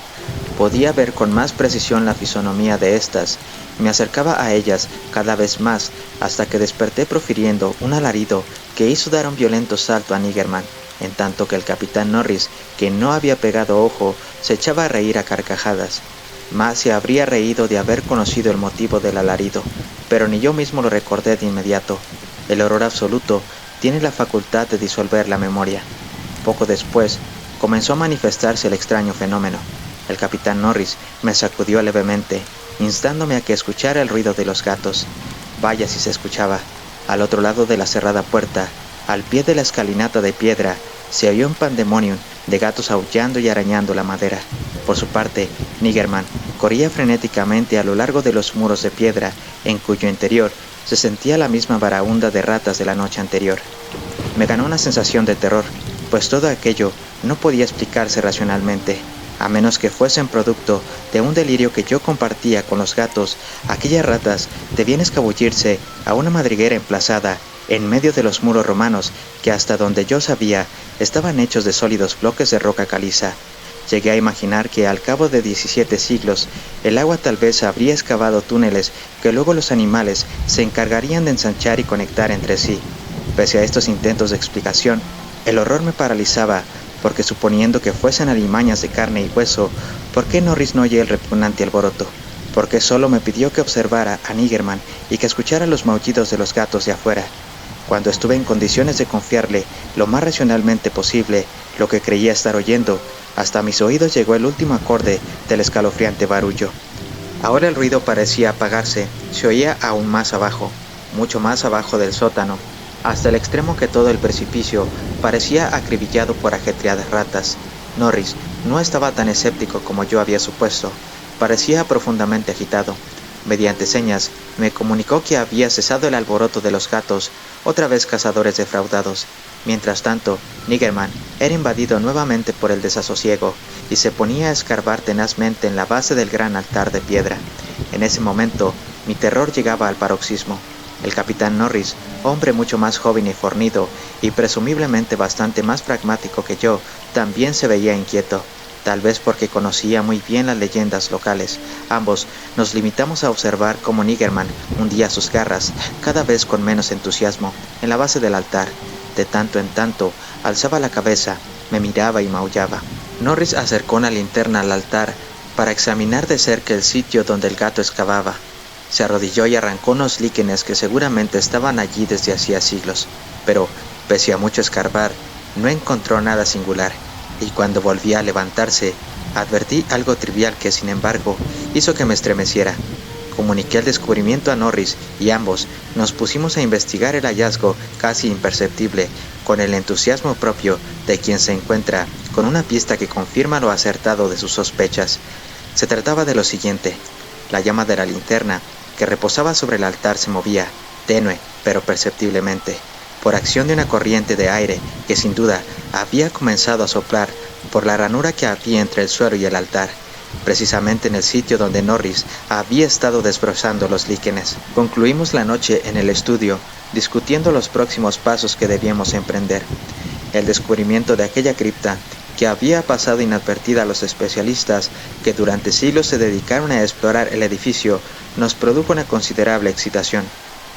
Podía ver con más precisión la fisonomía de estas. Me acercaba a ellas cada vez más hasta que desperté profiriendo un alarido que hizo dar un violento salto a Niggerman, en tanto que el capitán Norris, que no había pegado ojo, se echaba a reír a carcajadas. Más se habría reído de haber conocido el motivo del alarido, pero ni yo mismo lo recordé de inmediato. El horror absoluto tiene la facultad de disolver la memoria. Poco después, comenzó a manifestarse el extraño fenómeno. El capitán Norris me sacudió levemente, instándome a que escuchara el ruido de los gatos. Vaya si se escuchaba. Al otro lado de la cerrada puerta, al pie de la escalinata de piedra, se oyó un pandemonium de gatos aullando y arañando la madera. Por su parte, Niggerman corría frenéticamente a lo largo de los muros de piedra, en cuyo interior se sentía la misma baraúnda de ratas de la noche anterior. Me ganó una sensación de terror, pues todo aquello no podía explicarse racionalmente. A menos que fuesen producto de un delirio que yo compartía con los gatos, aquellas ratas debían escabullirse a una madriguera emplazada en medio de los muros romanos que, hasta donde yo sabía, estaban hechos de sólidos bloques de roca caliza. Llegué a imaginar que al cabo de 17 siglos, el agua tal vez habría excavado túneles que luego los animales se encargarían de ensanchar y conectar entre sí. Pese a estos intentos de explicación, el horror me paralizaba, porque suponiendo que fuesen alimañas de carne y hueso, ¿por qué Norris no oyó el repugnante alboroto? ¿Por qué solo me pidió que observara a Niggerman y que escuchara los maullidos de los gatos de afuera? Cuando estuve en condiciones de confiarle lo más racionalmente posible lo que creía estar oyendo, hasta mis oídos llegó el último acorde del escalofriante barullo. Ahora el ruido parecía apagarse, se oía aún más abajo, mucho más abajo del sótano, hasta el extremo que todo el precipicio parecía acribillado por ajetreadas ratas. Norris no estaba tan escéptico como yo había supuesto, parecía profundamente agitado. Mediante señas, me comunicó que había cesado el alboroto de los gatos, otra vez cazadores defraudados. Mientras tanto, Niggerman era invadido nuevamente por el desasosiego y se ponía a escarbar tenazmente en la base del gran altar de piedra. En ese momento, mi terror llegaba al paroxismo. El capitán Norris, hombre mucho más joven y fornido, y presumiblemente bastante más pragmático que yo, también se veía inquieto. Tal vez porque conocía muy bien las leyendas locales. Ambos nos limitamos a observar cómo Niggerman hundía sus garras, cada vez con menos entusiasmo, en la base del altar. De tanto en tanto, alzaba la cabeza, me miraba y maullaba. Norris acercó una linterna al altar para examinar de cerca el sitio donde el gato excavaba. Se arrodilló y arrancó unos líquenes que seguramente estaban allí desde hacía siglos, pero, pese a mucho escarbar, no encontró nada singular, y cuando volví a levantarse, advertí algo trivial que, sin embargo, hizo que me estremeciera. Comuniqué el descubrimiento a Norris y ambos nos pusimos a investigar el hallazgo casi imperceptible, con el entusiasmo propio de quien se encuentra con una pista que confirma lo acertado de sus sospechas. Se trataba de lo siguiente: la llama de la linterna que reposaba sobre el altar se movía, tenue pero perceptiblemente, por acción de una corriente de aire que sin duda había comenzado a soplar por la ranura que había entre el suelo y el altar, precisamente en el sitio donde Norris había estado desbrozando los líquenes. Concluimos la noche en el estudio, discutiendo los próximos pasos que debíamos emprender. El descubrimiento de aquella cripta, que había pasado inadvertida a los especialistas que durante siglos se dedicaron a explorar el edificio, nos produjo una considerable excitación.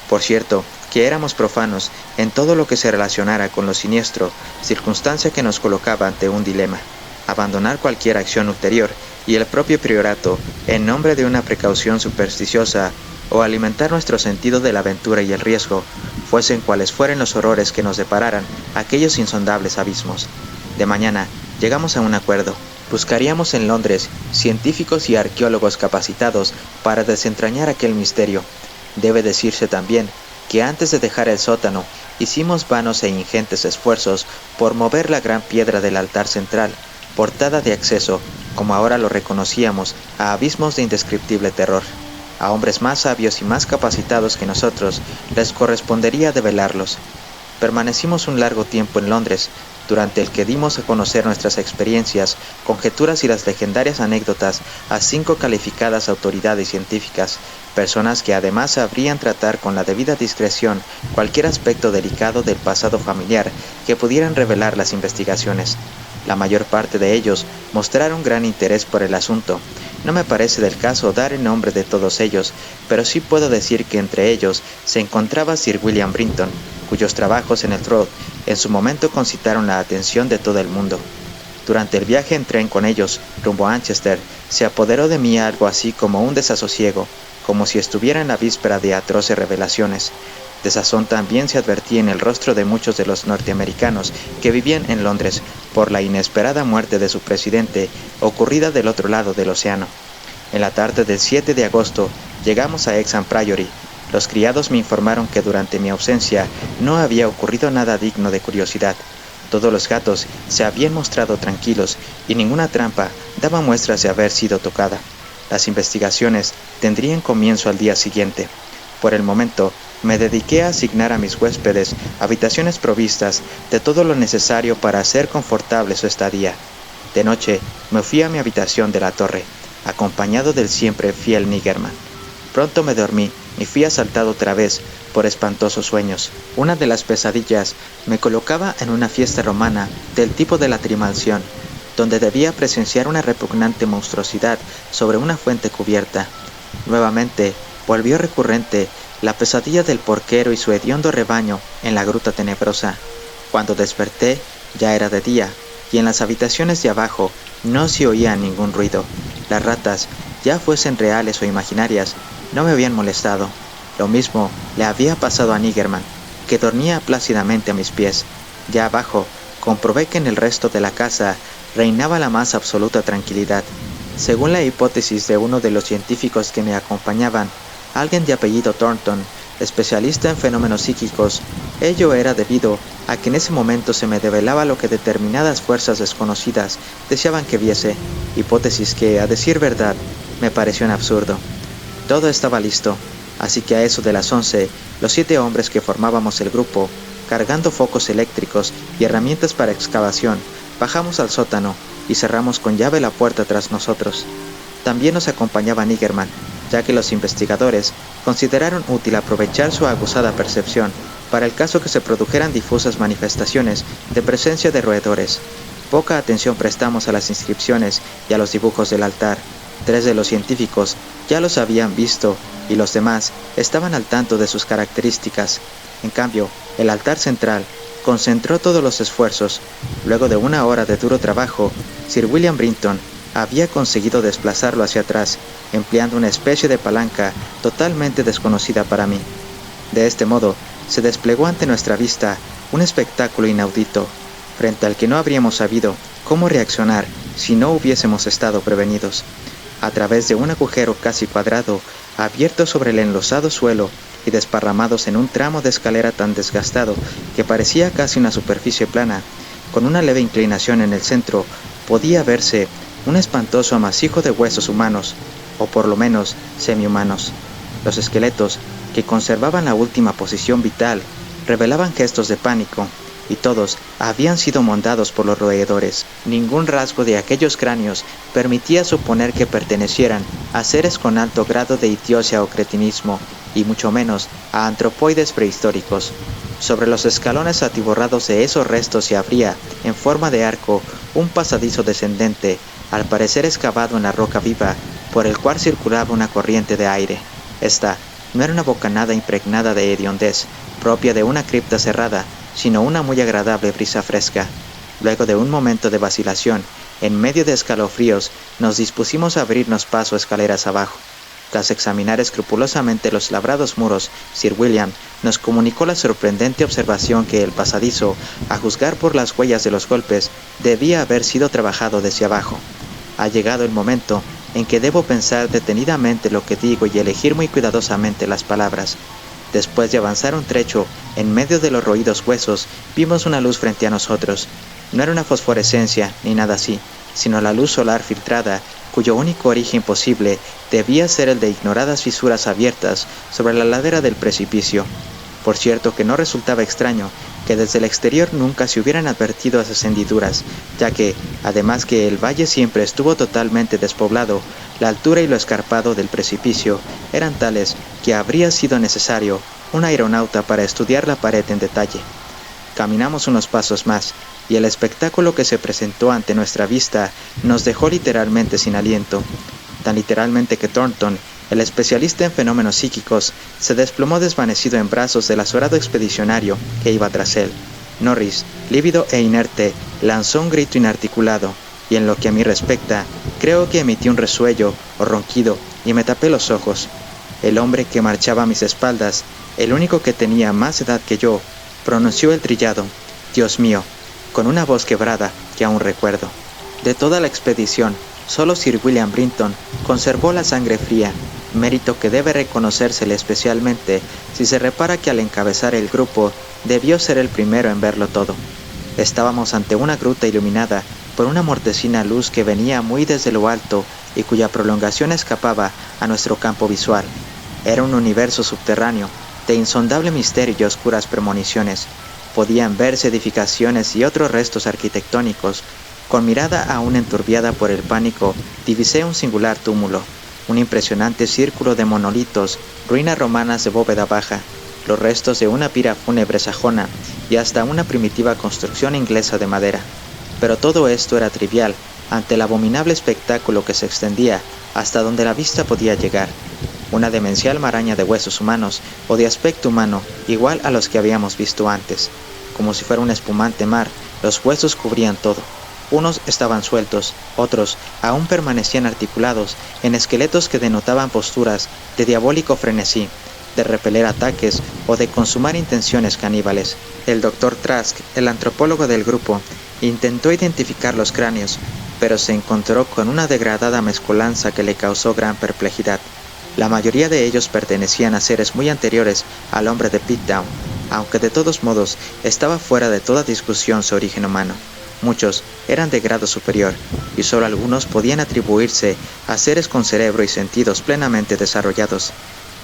Por cierto, que éramos profanos en todo lo que se relacionara con lo siniestro, circunstancia que nos colocaba ante un dilema. abandonar cualquier acción ulterior y el propio priorato en nombre de una precaución supersticiosa o alimentar nuestro sentido de la aventura y el riesgo, fuesen cuales fueren los horrores que nos depararan aquellos insondables abismos. De mañana llegamos a un acuerdo. Buscaríamos en Londres científicos y arqueólogos capacitados para desentrañar aquel misterio. Debe decirse también que antes de dejar el sótano hicimos vanos e ingentes esfuerzos por mover la gran piedra del altar central, portada de acceso, como ahora lo reconocíamos, a abismos de indescriptible terror. A hombres más sabios y más capacitados que nosotros les correspondería develarlos. Permanecimos un largo tiempo en Londres, durante el que dimos a conocer nuestras experiencias, conjeturas y las legendarias anécdotas a 5 calificadas autoridades científicas, personas que además sabrían tratar con la debida discreción cualquier aspecto delicado del pasado familiar que pudieran revelar las investigaciones. La mayor parte de ellos mostraron gran interés por el asunto. No me parece del caso dar el nombre de todos ellos, pero sí puedo decir que entre ellos se encontraba Sir William Brinton, cuyos trabajos en el Troad en su momento concitaron la atención de todo el mundo. Durante el viaje en tren con ellos, rumbo a Manchester, se apoderó de mí algo así como un desasosiego, como si estuviera en la víspera de atroces revelaciones. Desazón también se advertía en el rostro de muchos de los norteamericanos que vivían en Londres por la inesperada muerte de su presidente, ocurrida del otro lado del océano. En la tarde del 7 de agosto llegamos a Hexham Priory. Los criados me informaron que durante mi ausencia no había ocurrido nada digno de curiosidad. Todos los gatos se habían mostrado tranquilos y ninguna trampa daba muestras de haber sido tocada. Las investigaciones tendrían comienzo al día siguiente. Por el momento, me dediqué a asignar a mis huéspedes habitaciones provistas de todo lo necesario para hacer confortable su estadía. De noche, me fui a mi habitación de la torre, acompañado del siempre fiel Niggerman. Pronto me dormí y fui asaltado otra vez por espantosos sueños. Una de las pesadillas me colocaba en una fiesta romana del tipo de la Trimalción, donde debía presenciar una repugnante monstruosidad sobre una fuente cubierta. Nuevamente, volvió recurrente la pesadilla del porquero y su hediondo rebaño en la gruta tenebrosa. Cuando desperté, ya era de día, y en las habitaciones de abajo no se oía ningún ruido. Las ratas, ya fuesen reales o imaginarias, no me habían molestado. Lo mismo le había pasado a Niggerman, que dormía plácidamente a mis pies. Ya abajo, comprobé que en el resto de la casa reinaba la más absoluta tranquilidad. Según la hipótesis de uno de los científicos que me acompañaban, alguien de apellido Thornton, especialista en fenómenos psíquicos, ello era debido a que en ese momento se me develaba lo que determinadas fuerzas desconocidas deseaban que viese, hipótesis que, a decir verdad, me pareció un absurdo. Todo estaba listo, así que a eso de las 11, los 7 hombres que formábamos el grupo, cargando focos eléctricos y herramientas para excavación, bajamos al sótano y cerramos con llave la puerta tras nosotros. También nos acompañaba Niggerman, ya que los investigadores consideraron útil aprovechar su aguzada percepción para el caso que se produjeran difusas manifestaciones de presencia de roedores. Poca atención prestamos a las inscripciones y a los dibujos del altar. 3 de los científicos ya los habían visto y los demás estaban al tanto de sus características. En cambio, el altar central concentró todos los esfuerzos. Luego de una hora de duro trabajo, Sir William Brinton había conseguido desplazarlo hacia atrás, empleando una especie de palanca totalmente desconocida para mí. De este modo, se desplegó ante nuestra vista un espectáculo inaudito, frente al que no habríamos sabido cómo reaccionar si no hubiésemos estado prevenidos. A través de un agujero casi cuadrado, abierto sobre el enlosado suelo y desparramados en un tramo de escalera tan desgastado que parecía casi una superficie plana, con una leve inclinación en el centro, podía verse un espantoso amasijo de huesos humanos, o por lo menos semihumanos. Los esqueletos, que conservaban la última posición vital, revelaban gestos de pánico, y todos habían sido mondados por los roedores. Ningún rasgo de aquellos cráneos permitía suponer que pertenecieran a seres con alto grado de idiocia o cretinismo, y mucho menos a antropoides prehistóricos. Sobre los escalones atiborrados de esos restos se abría, en forma de arco, un pasadizo descendente, al parecer excavado en la roca viva, por el cual circulaba una corriente de aire. Esta no era una bocanada impregnada de hediondez, propia de una cripta cerrada, sino una muy agradable brisa fresca. Luego de un momento de vacilación, en medio de escalofríos, nos dispusimos a abrirnos paso escaleras abajo. Tras examinar escrupulosamente los labrados muros, Sir William nos comunicó la sorprendente observación que el pasadizo, a juzgar por las huellas de los golpes, debía haber sido trabajado desde abajo. Ha llegado el momento en que debo pensar detenidamente lo que digo y elegir muy cuidadosamente las palabras. Después de avanzar un trecho, en medio de los roídos huesos, vimos una luz frente a nosotros. No era una fosforescencia ni nada así, sino la luz solar filtrada, cuyo único origen posible debía ser el de ignoradas fisuras abiertas sobre la ladera del precipicio. Por cierto que no resultaba extraño que desde el exterior nunca se hubieran advertido esas hendiduras, ya que, además que el valle siempre estuvo totalmente despoblado, la altura y lo escarpado del precipicio eran tales que habría sido necesario un aeronauta para estudiar la pared en detalle. Caminamos unos pasos más, y el espectáculo que se presentó ante nuestra vista nos dejó literalmente sin aliento, tan literalmente que Thornton, el especialista en fenómenos psíquicos, se desplomó desvanecido en brazos del azorado expedicionario que iba tras él. Norris, lívido e inerte, lanzó un grito inarticulado, y en lo que a mí respecta, creo que emití un resuello o ronquido y me tapé los ojos. El hombre que marchaba a mis espaldas, el único que tenía más edad que yo, pronunció el trillado «Dios mío», con una voz quebrada que aún recuerdo. De toda la expedición, solo Sir William Brinton conservó la sangre fría, mérito que debe reconocérsele especialmente si se repara que al encabezar el grupo debió ser el primero en verlo todo. Estábamos ante una gruta iluminada por una mortecina luz que venía muy desde lo alto y cuya prolongación escapaba a nuestro campo visual. Era un universo subterráneo, de insondable misterio y oscuras premoniciones. Podían verse edificaciones y otros restos arquitectónicos. Con mirada aún enturbiada por el pánico, divisé un singular túmulo, un impresionante círculo de monolitos, ruinas romanas de bóveda baja, los restos de una pira fúnebre sajona y hasta una primitiva construcción inglesa de madera. Pero todo esto era trivial ante el abominable espectáculo que se extendía hasta donde la vista podía llegar. Una demencial maraña de huesos humanos o de aspecto humano igual a los que habíamos visto antes. Como si fuera un espumante mar, los huesos cubrían todo. Unos estaban sueltos, otros aún permanecían articulados en esqueletos que denotaban posturas de diabólico frenesí, de repeler ataques o de consumar intenciones caníbales. El Dr. Trask, el antropólogo del grupo, intentó identificar los cráneos, pero se encontró con una degradada mezcolanza que le causó gran perplejidad. La mayoría de ellos pertenecían a seres muy anteriores al hombre de Pitdown, aunque de todos modos estaba fuera de toda discusión su origen humano. Muchos eran de grado superior, y solo algunos podían atribuirse a seres con cerebro y sentidos plenamente desarrollados.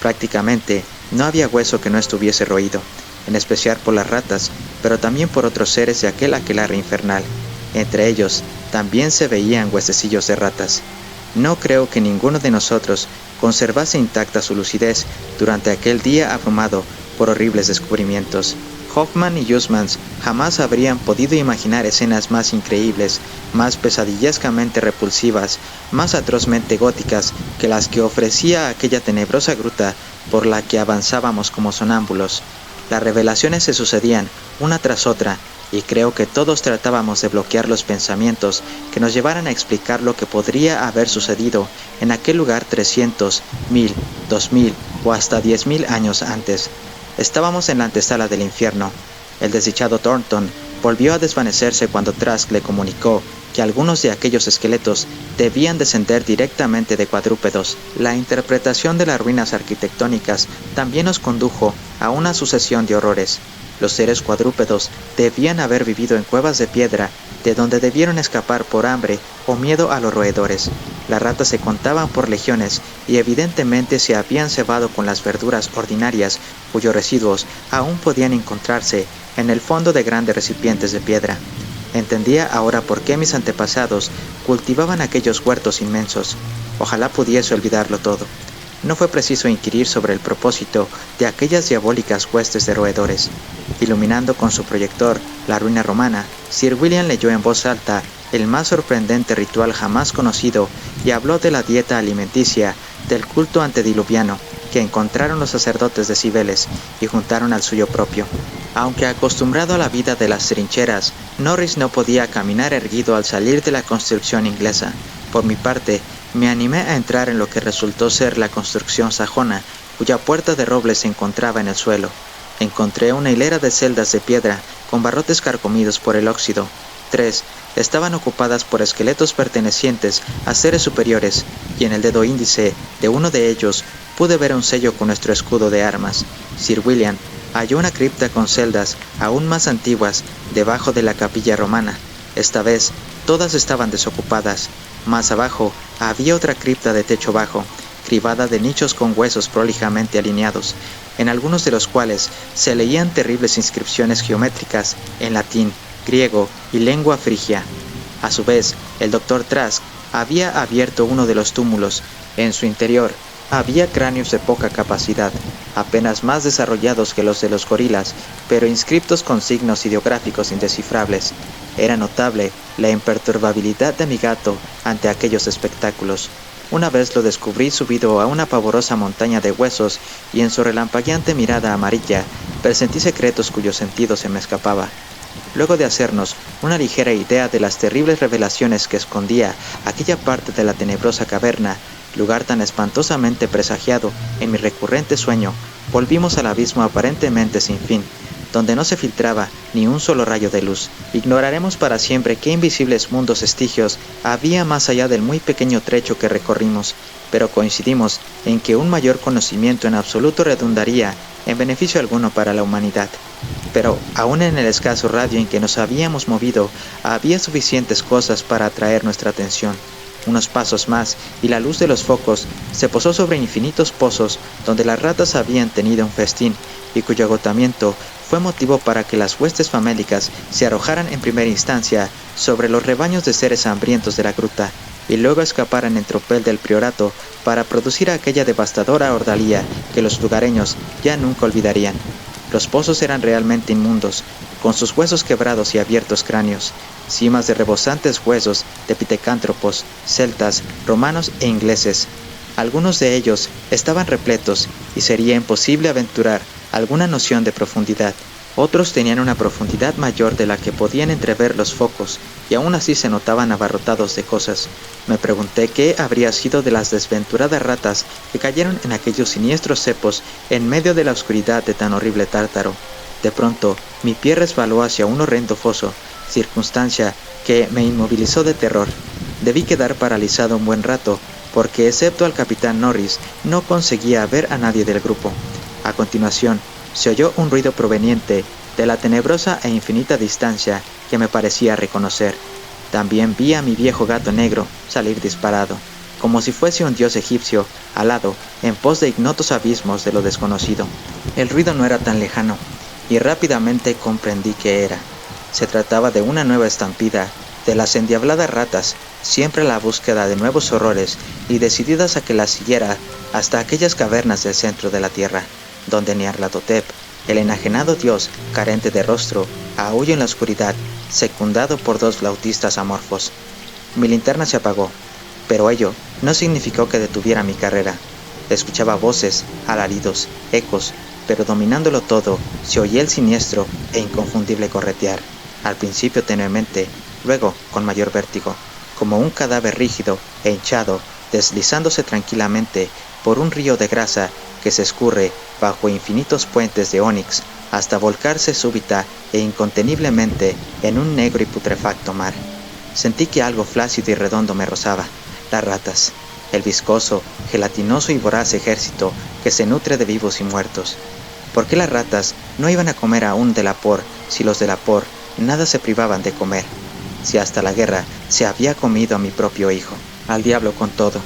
Prácticamente no había hueso que no estuviese roído, en especial por las ratas, pero también por otros seres de aquel aquelarre infernal. Entre ellos también se veían huesecillos de ratas. No creo que ninguno de nosotros conservase intacta su lucidez durante aquel día abrumado por horribles descubrimientos. Hoffman y Huysmans jamás habrían podido imaginar escenas más increíbles, más pesadillescamente repulsivas, más atrozmente góticas que las que ofrecía aquella tenebrosa gruta por la que avanzábamos como sonámbulos. Las revelaciones se sucedían una tras otra, y creo que todos tratábamos de bloquear los pensamientos que nos llevaran a explicar lo que podría haber sucedido en aquel lugar 300, 1000, 2000 o hasta 10.000 años antes. Estábamos en la antesala del infierno. El desdichado Thornton volvió a desvanecerse cuando Trask le comunicó que algunos de aquellos esqueletos debían descender directamente de cuadrúpedos. La interpretación de las ruinas arquitectónicas también nos condujo a una sucesión de horrores. Los seres cuadrúpedos debían haber vivido en cuevas de piedra, de donde debieron escapar por hambre o miedo a los roedores. Las ratas se contaban por legiones y evidentemente se habían cebado con las verduras ordinarias, cuyos residuos aún podían encontrarse en el fondo de grandes recipientes de piedra. Entendía ahora por qué mis antepasados cultivaban aquellos huertos inmensos. Ojalá pudiese olvidarlo todo. No fue preciso inquirir sobre el propósito de aquellas diabólicas huestes de roedores. Iluminando con su proyector la ruina romana, Sir William leyó en voz alta el más sorprendente ritual jamás conocido y habló de la dieta alimenticia del culto antediluviano que encontraron los sacerdotes de Cibeles y juntaron al suyo propio. Aunque acostumbrado a la vida de las trincheras, Norris no podía caminar erguido al salir de la construcción inglesa. Por mi parte, me animé a entrar en lo que resultó ser la construcción sajona, cuya puerta de roble se encontraba en el suelo. Encontré una hilera de celdas de piedra, con barrotes carcomidos por el óxido. 3 estaban ocupadas por esqueletos pertenecientes a seres superiores, y en el dedo índice de uno de ellos pude ver un sello con nuestro escudo de armas. Sir William halló una cripta con celdas aún más antiguas debajo de la capilla romana. Esta vez, todas estaban desocupadas. Más abajo había otra cripta de techo bajo, cribada de nichos con huesos prolijamente alineados, en algunos de los cuales se leían terribles inscripciones geométricas en latín, griego y lengua frigia. A su vez, el Dr. Trask había abierto uno de los túmulos. En su interior había cráneos de poca capacidad, apenas más desarrollados que los de los gorilas, pero inscriptos con signos ideográficos indescifrables. Era notable la imperturbabilidad de mi gato ante aquellos espectáculos. Una vez lo descubrí subido a una pavorosa montaña de huesos y en su relampagueante mirada amarilla presentí secretos cuyo sentido se me escapaba. Luego de hacernos una ligera idea de las terribles revelaciones que escondía aquella parte de la tenebrosa caverna, lugar tan espantosamente presagiado en mi recurrente sueño, volvimos al abismo aparentemente sin fin, donde no se filtraba ni un solo rayo de luz. Ignoraremos para siempre qué invisibles mundos estigios había más allá del muy pequeño trecho que recorrimos, pero coincidimos en que un mayor conocimiento en absoluto redundaría en beneficio alguno para la humanidad. Pero, aún en el escaso radio en que nos habíamos movido, había suficientes cosas para atraer nuestra atención. Unos pasos más, y la luz de los focos se posó sobre infinitos pozos donde las ratas habían tenido un festín, y cuyo agotamiento fue motivo para que las huestes famélicas se arrojaran en primera instancia sobre los rebaños de seres hambrientos de la gruta, y luego escaparan en tropel del priorato para producir aquella devastadora ordalía que los lugareños ya nunca olvidarían. Los pozos eran realmente inmundos, con sus huesos quebrados y abiertos cráneos, cimas de rebosantes huesos de pitecántropos, celtas, romanos e ingleses. Algunos de ellos estaban repletos y sería imposible aventurar alguna noción de profundidad. Otros tenían una profundidad mayor de la que podían entrever los focos, y aún así se notaban abarrotados de cosas. Me pregunté qué habría sido de las desventuradas ratas que cayeron en aquellos siniestros cepos en medio de la oscuridad de tan horrible tártaro. De pronto, mi pie resbaló hacia un horrendo foso, circunstancia que me inmovilizó de terror. Debí quedar paralizado un buen rato, porque excepto al capitán Norris, no conseguía ver a nadie del grupo. A continuación, se oyó un ruido proveniente de la tenebrosa e infinita distancia que me parecía reconocer. También vi a mi viejo gato negro salir disparado, como si fuese un dios egipcio, alado, en pos de ignotos abismos de lo desconocido. El ruido no era tan lejano, y rápidamente comprendí qué era. Se trataba de una nueva estampida, de las endiabladas ratas, siempre a la búsqueda de nuevos horrores y decididas a que las siguiera hasta aquellas cavernas del centro de la tierra, donde Nyarlathotep, el enajenado dios carente de rostro, aúlla en la oscuridad, secundado por dos flautistas amorfos. Mi linterna se apagó, pero ello no significó que detuviera mi carrera. Escuchaba voces, alaridos, ecos, pero dominándolo todo, se oía el siniestro e inconfundible corretear, al principio tenuemente, luego con mayor vértigo, como un cadáver rígido e hinchado, deslizándose tranquilamente por un río de grasa que se escurre bajo infinitos puentes de ónix hasta volcarse súbita e inconteniblemente en un negro y putrefacto mar. Sentí que algo flácido y redondo me rozaba, las ratas, el viscoso, gelatinoso y voraz ejército que se nutre de vivos y muertos. ¿Por qué las ratas no iban a comer aún de Lapor si los de Lapor nada se privaban de comer? Si hasta la guerra se había comido a mi propio hijo. Al diablo con todo.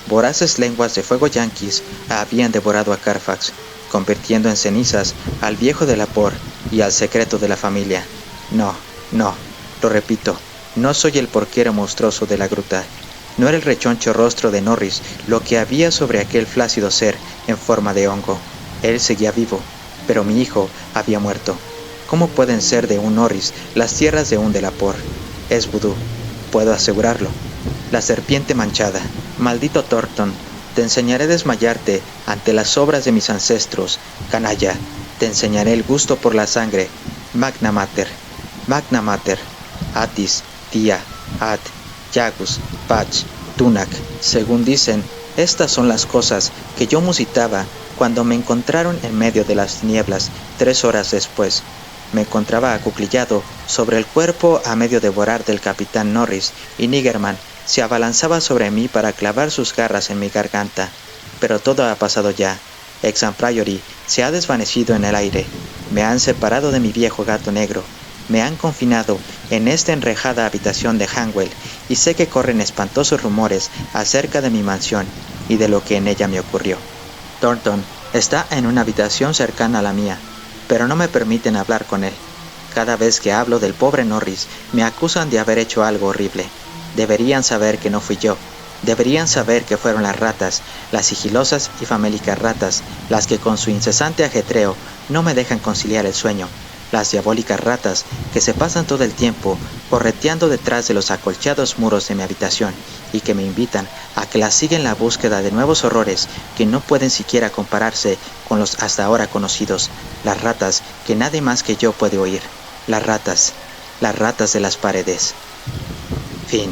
Voraces lenguas de fuego yanquis habían devorado a Carfax, convirtiendo en cenizas al viejo de Lapor y al secreto de la familia. No, lo repito, no soy el porquero monstruoso de la gruta. No era el rechoncho rostro de Norris lo que había sobre aquel flácido ser en forma de hongo. Él seguía vivo, pero mi hijo había muerto. ¿Cómo pueden ser de un Norris las tierras de un de Lapor? Es vudú, puedo asegurarlo. La serpiente manchada. Maldito Thornton, te enseñaré a desmayarte ante las obras de mis ancestros. Canalla, te enseñaré el gusto por la sangre. Magna Mater, Magna Mater. Atis, Tia, At, Yagus, Pach, Tunak. Según dicen, estas son las cosas que yo musitaba cuando me encontraron en medio de las nieblas 3 horas después. Me encontraba acuclillado sobre el cuerpo a medio devorar del capitán Norris, y Niggerman se abalanzaba sobre mí para clavar sus garras en mi garganta. Pero todo ha pasado ya. Exham Priory se ha desvanecido en el aire. Me han separado de mi viejo gato negro. Me han confinado en esta enrejada habitación de Hanwell, y sé que corren espantosos rumores acerca de mi mansión y de lo que en ella me ocurrió. Thornton está en una habitación cercana a la mía, pero no me permiten hablar con él. Cada vez que hablo del pobre Norris, me acusan de haber hecho algo horrible. Deberían saber que no fui yo. Deberían saber que fueron las ratas, las sigilosas y famélicas ratas, las que con su incesante ajetreo no me dejan conciliar el sueño. Las diabólicas ratas que se pasan todo el tiempo correteando detrás de los acolchados muros de mi habitación y que me invitan a que las siga en la búsqueda de nuevos horrores que no pueden siquiera compararse con los hasta ahora conocidos. Las ratas que nadie más que yo puede oír. Las ratas de las paredes. Fin.